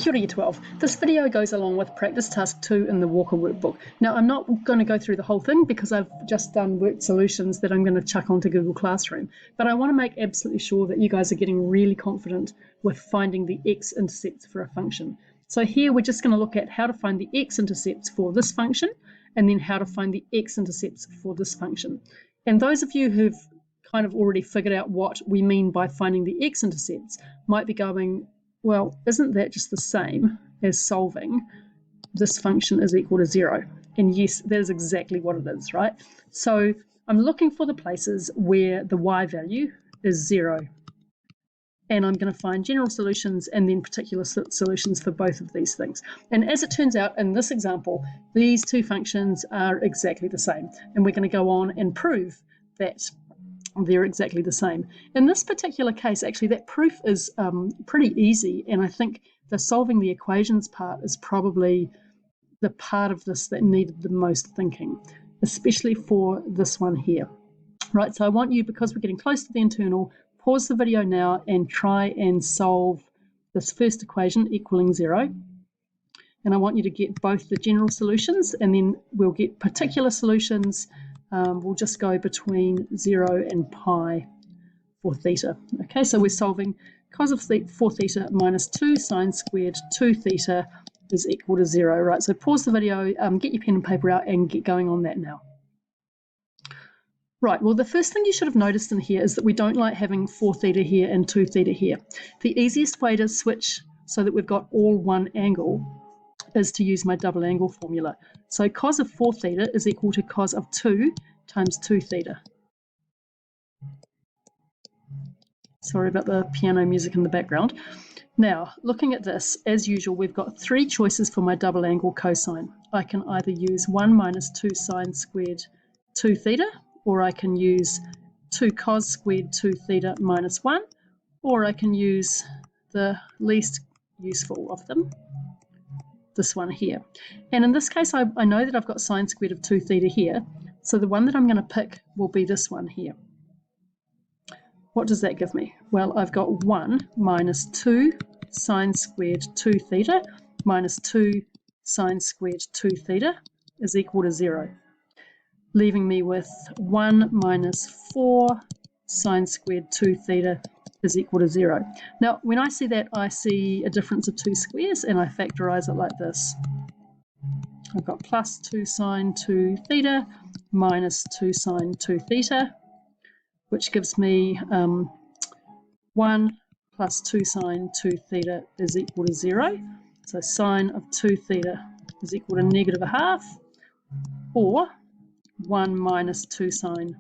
Kia ora Year 12. This video goes along with practice task 2 in the Walker workbook. Now I'm not going to go through the whole thing because I've just done worked solutions that I'm going to chuck onto Google Classroom, but I want to make absolutely sure that you guys are getting really confident with finding the x-intercepts for a function. So here we're just going to look at how to find the x-intercepts for this function and then how to find the x-intercepts for this function. And those of you who've kind of already figured out what we mean by finding the x-intercepts might be going, well, isn't that just the same as solving this function is equal to 0? And yes, that is exactly what it is, right? So I'm looking for the places where the y value is 0. And I'm going to find general solutions and then particular solutions for both of these things. And as it turns out, in this example, these two functions are exactly the same. And we're going to go on and prove that they're exactly the same. In this particular case, actually, that proof is pretty easy, and I think the solving the equations part is probably the part of this that needed the most thinking, especially for this one here. Right, so I want you, because we're getting close to the internal, pause the video now and try and solve this first equation equaling 0. And I want you to get both the general solutions, and then we'll get particular solutions. We'll just go between 0 and pi for theta. Okay, so we're solving cos of 4 theta minus 2 sine squared 2 theta is equal to 0. Right, so pause the video, get your pen and paper out and get going on that now. Right, well, the first thing you should have noticed in here is that we don't like having 4 theta here and 2 theta here. The easiest way to switch so that we've got all one angle is to use my double angle formula. So cos of 4 theta is equal to cos of 2 times 2 theta. Sorry about the piano music in the background. Now, looking at this, as usual, we've got 3 choices for my double angle cosine. I can either use 1 minus 2 sine squared 2 theta, or I can use 2 cos squared 2 theta minus 1, or I can use the least useful of them, this one here. And in this case, I know that I've got sine squared of 2 theta here, so the one that I'm going to pick will be this one here. What does that give me? Well, I've got 1 minus 2 sine squared 2 theta minus 2 sine squared 2 theta is equal to 0, leaving me with 1 minus 4 sine squared 2 theta is equal to 0. Now, when I see that, I see a difference of 2 squares, and I factorize it like this. I've got plus 2 sine 2 theta minus 2 sine 2 theta, which gives me 1 plus 2 sine 2 theta is equal to 0. So sine of 2 theta is equal to negative a half, or 1 minus 2 sine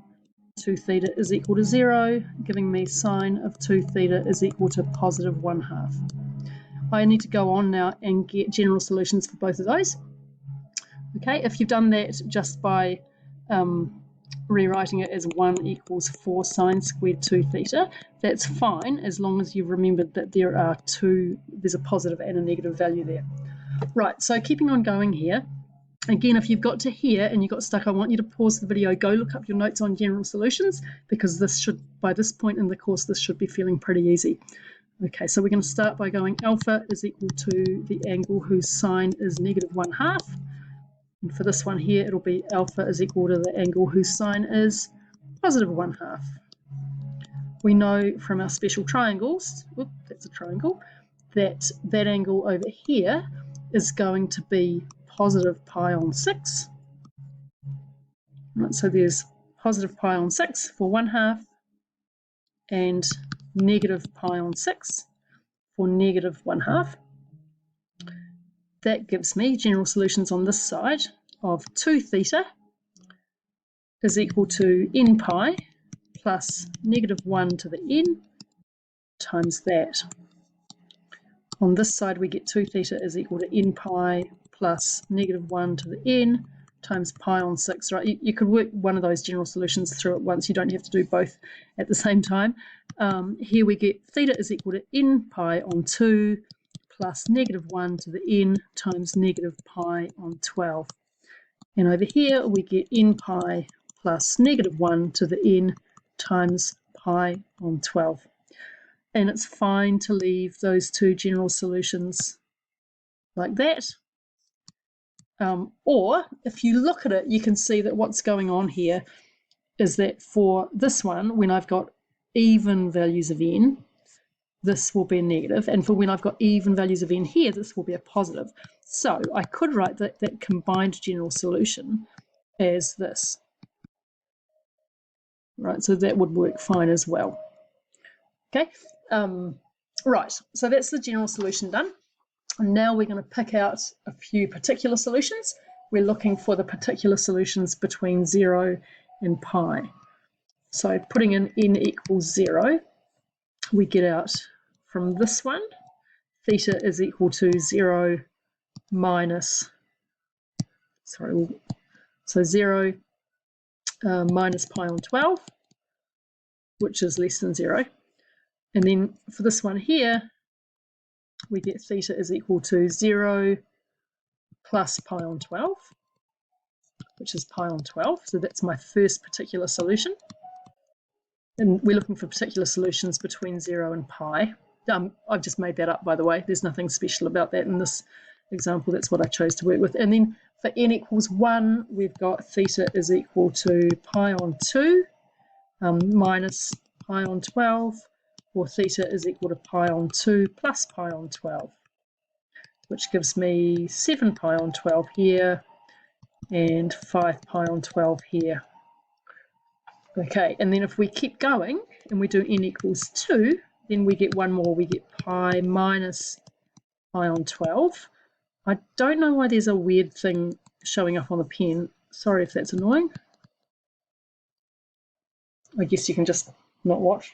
2 theta is equal to 0, giving me sine of 2 theta is equal to positive 1/2. I need to go on now and get general solutions for both of those. Okay, if you've done that just by rewriting it as 1 equals 4 sine squared 2 theta, that's fine, as long as you've remembered that there's a positive and a negative value there. Right, so keeping on going here. Again, if you've got to here and you got stuck, I want you to pause the video, go look up your notes on general solutions, because by this point in the course, this should be feeling pretty easy. Okay, so we're going to start by going alpha is equal to the angle whose sine is negative 1/2. And for this one here, it'll be alpha is equal to the angle whose sine is positive 1/2. We know from our special triangles, that's a triangle, that that angle over here is going to be positive pi on 6. Right, so there's positive pi on 6 for 1/2 and negative pi on 6 for negative 1/2. That gives me general solutions on this side of 2 theta is equal to n pi plus negative 1 to the n times that. On this side, we get 2 theta is equal to n pi plus negative 1 to the n times pi on 6. Right? You could work one of those general solutions through at once. You don't have to do both at the same time. Here we get theta is equal to n pi on 2 plus negative 1 to the n times negative pi on 12. And over here, we get n pi plus negative 1 to the n times pi on 12. And it's fine to leave those two general solutions like that. Or if you look at it, you can see that what's going on here is that for this one, when I've got even values of n, this will be a negative, and for when I've got even values of n here, this will be a positive. So I could write that combined general solution as this. Right, so that would work fine as well. Okay, right, so that's the general solution done. And now we're going to pick out a few particular solutions. We're looking for the particular solutions between 0 and pi. So putting in n equals 0, we get out from this one, theta is equal to 0 minus, so 0 minus pi on 12, which is less than 0. And then for this one here, we get theta is equal to 0 plus pi on 12, which is pi on 12. So that's my first particular solution. And we're looking for particular solutions between 0 and pi. I've just made that up, by the way. There's nothing special about that in this example. That's what I chose to work with. And then for n equals 1, we've got theta is equal to pi on 2 minus pi on 12, or theta is equal to pi on 2 plus pi on 12, which gives me 7 pi on 12 here and 5 pi on 12 here. Okay, and then if we keep going and we do n equals 2, then we get one more. We get pi minus pi on 12. I don't know why there's a weird thing showing up on the pen. Sorry if that's annoying. I guess you can just not watch.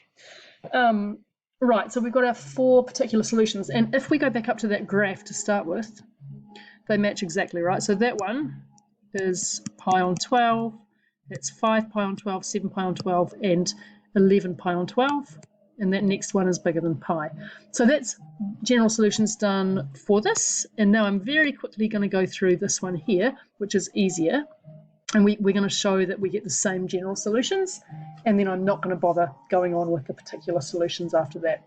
Right, so we've got our 4 particular solutions. And if we go back up to that graph to start with, they match exactly, right? So that one is pi on 12. That's 5 pi on 12, 7 pi on 12, and 11 pi on 12. And that next one is bigger than pi. So that's general solutions done for this. And now I'm very quickly going to go through this one here, which is easier. And we're going to show that we get the same general solutions. And then I'm not going to bother going on with the particular solutions after that.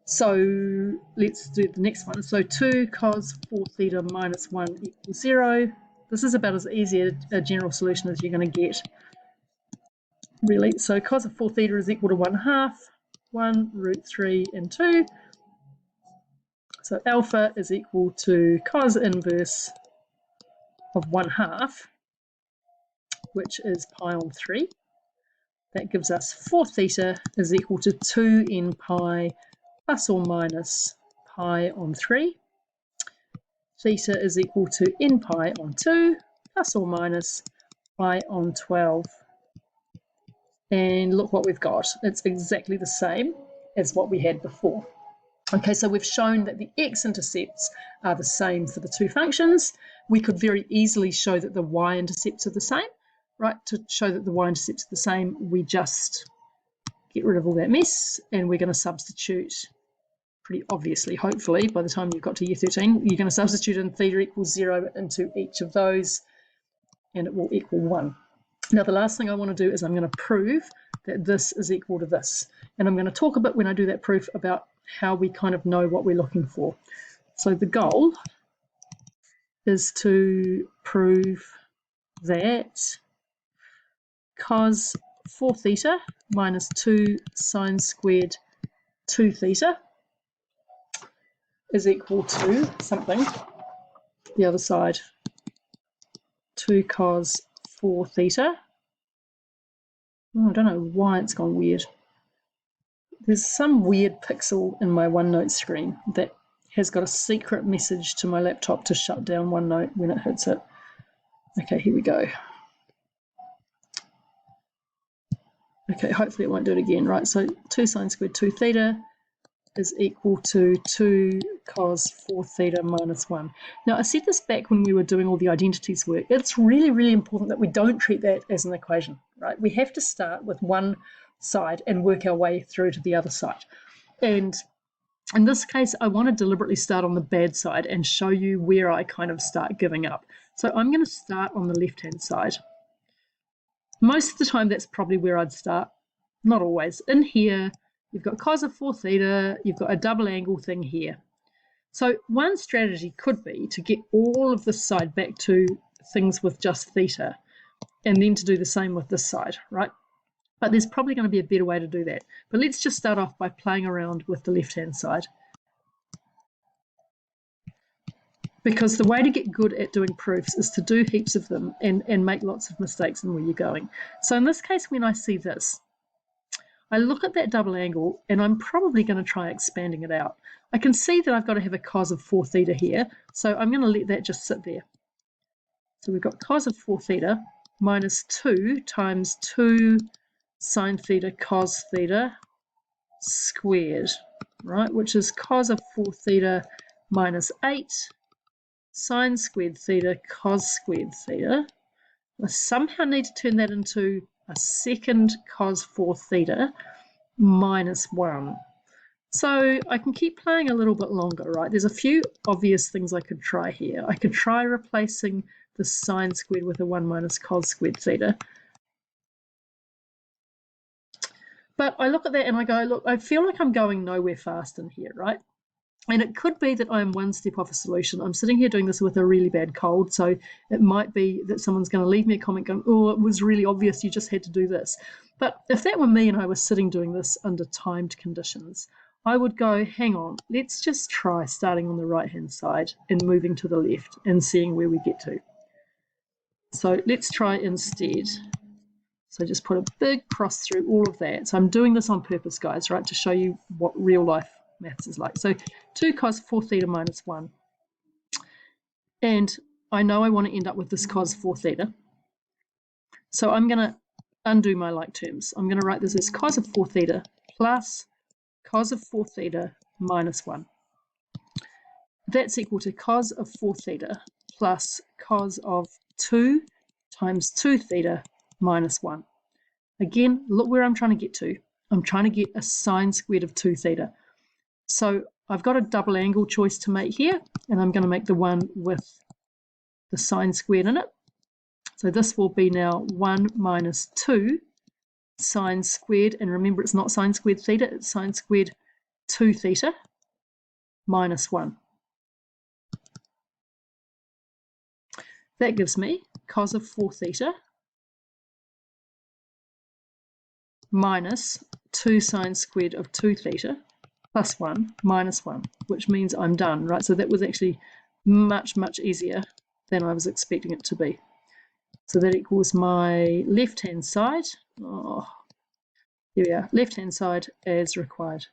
So let's do the next one. So 2 cos 4 theta minus 1 equals 0. This is about as easy a general solution as you're going to get, really. So cos of 4 theta is equal to 1/2, 1 root 3 and 2. So alpha is equal to cos inverse of 1/2, which is pi on 3. That gives us 4 theta is equal to 2n pi plus or minus pi on 3. Theta is equal to n pi on 2 plus or minus pi on 12. And look what we've got. It's exactly the same as what we had before. Okay, so we've shown that the x-intercepts are the same for the two functions. We could very easily show that the y-intercepts are the same, right? To show that the y-intercepts are the same, we just get rid of all that mess, and we're going to substitute pretty obviously, hopefully, by the time you've got to year 13, you're going to substitute in theta equals 0 into each of those, and it will equal 1. Now, the last thing I want to do is I'm going to prove that this is equal to this. And I'm going to talk a bit when I do that proof about how we kind of know what we're looking for. So the goal is to prove that cos 4 theta minus 2 sine squared 2 theta is equal to something, the other side, 2 cos 4 theta. Oh, I don't know why it's gone weird. There's some weird pixel in my OneNote screen that has got a secret message to my laptop to shut down OneNote when it hits it. Okay, here we go. Okay, hopefully it won't do it again, right? So 2 sine squared 2 theta is equal to 2 cos 4 theta minus 1. Now, I said this back when we were doing all the identities work. It's really, really important that we don't treat that as an equation, right? We have to start with one side and work our way through to the other side. And in this case, I want to deliberately start on the bad side and show you where I kind of start giving up. So I'm going to start on the left-hand side. Most of the time, that's probably where I'd start. Not always. In here, you've got cos of 4 theta, you've got a double angle thing here. So one strategy could be to get all of this side back to things with just theta, and then to do the same with this side, right? But there's probably going to be a better way to do that. But let's just start off by playing around with the left-hand side. Because the way to get good at doing proofs is to do heaps of them and make lots of mistakes in where you're going. So in this case, when I see this, I look at that double angle and I'm probably going to try expanding it out. I can see that I've got to have a cos of 4 theta here, so I'm going to let that just sit there. So we've got cos of 4 theta minus 2 times 2 sine theta cos theta squared, right, which is cos of 4 theta minus 8 sine squared theta cos squared theta. I somehow need to turn that into a second cos 4 theta minus 1. So I can keep playing a little bit longer, right? There's a few obvious things I could try here. I could try replacing the sine squared with a 1 minus cos squared theta. But I look at that and I go, look, I feel like I'm going nowhere fast in here, right? And it could be that I'm one step off a solution. I'm sitting here doing this with a really bad cold, so it might be that someone's going to leave me a comment going, oh, it was really obvious, you just had to do this. But if that were me and I was sitting doing this under timed conditions, I would go, hang on, let's just try starting on the right-hand side and moving to the left and seeing where we get to. So let's try instead. So just put a big cross through all of that. So I'm doing this on purpose, guys, right, to show you what real life maths is like. So 2 cos 4 theta minus 1. And I know I want to end up with this cos 4 theta. So I'm going to undo my like terms. I'm going to write this as cos of 4 theta plus cos of 4 theta minus 1. That's equal to cos of 4 theta plus cos of 2 times 2 theta minus 1. Again, look where I'm trying to get to. I'm trying to get a sine squared of 2 theta. So I've got a double angle choice to make here, and I'm going to make the one with the sine squared in it. So this will be now 1 minus 2 sine squared, and remember it's not sine squared theta, it's sine squared 2 theta minus 1. That gives me cos of 4 theta minus 2 sine squared of 2 theta plus 1 minus 1, which means I'm done, right? So that was actually much, much easier than I was expecting it to be. So that equals my left-hand side. Oh, here we are, left-hand side as required.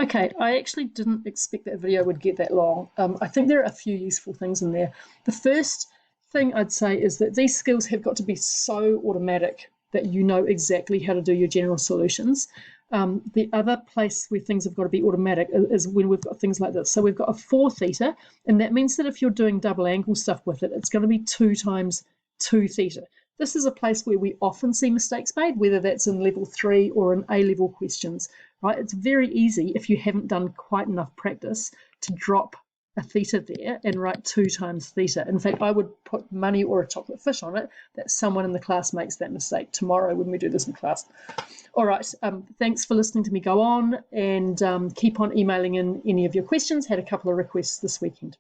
Okay, I actually didn't expect that video would get that long. I think there are a few useful things in there. The first thing I'd say is that these skills have got to be so automatic that you know exactly how to do your general solutions. The other place where things have got to be automatic is when we've got things like this. So we've got a 4 theta, and that means that if you're doing double angle stuff with it, it's going to be 2 times 2 theta. This is a place where we often see mistakes made, whether that's in level 3 or in A-level questions, right? It's very easy, if you haven't done quite enough practice, to drop a theta there and write 2 times theta. In fact, I would put money or a chocolate fish on it that someone in the class makes that mistake tomorrow when we do this in class. All right, thanks for listening to me go on, and keep on emailing in any of your questions. Had a couple of requests this weekend.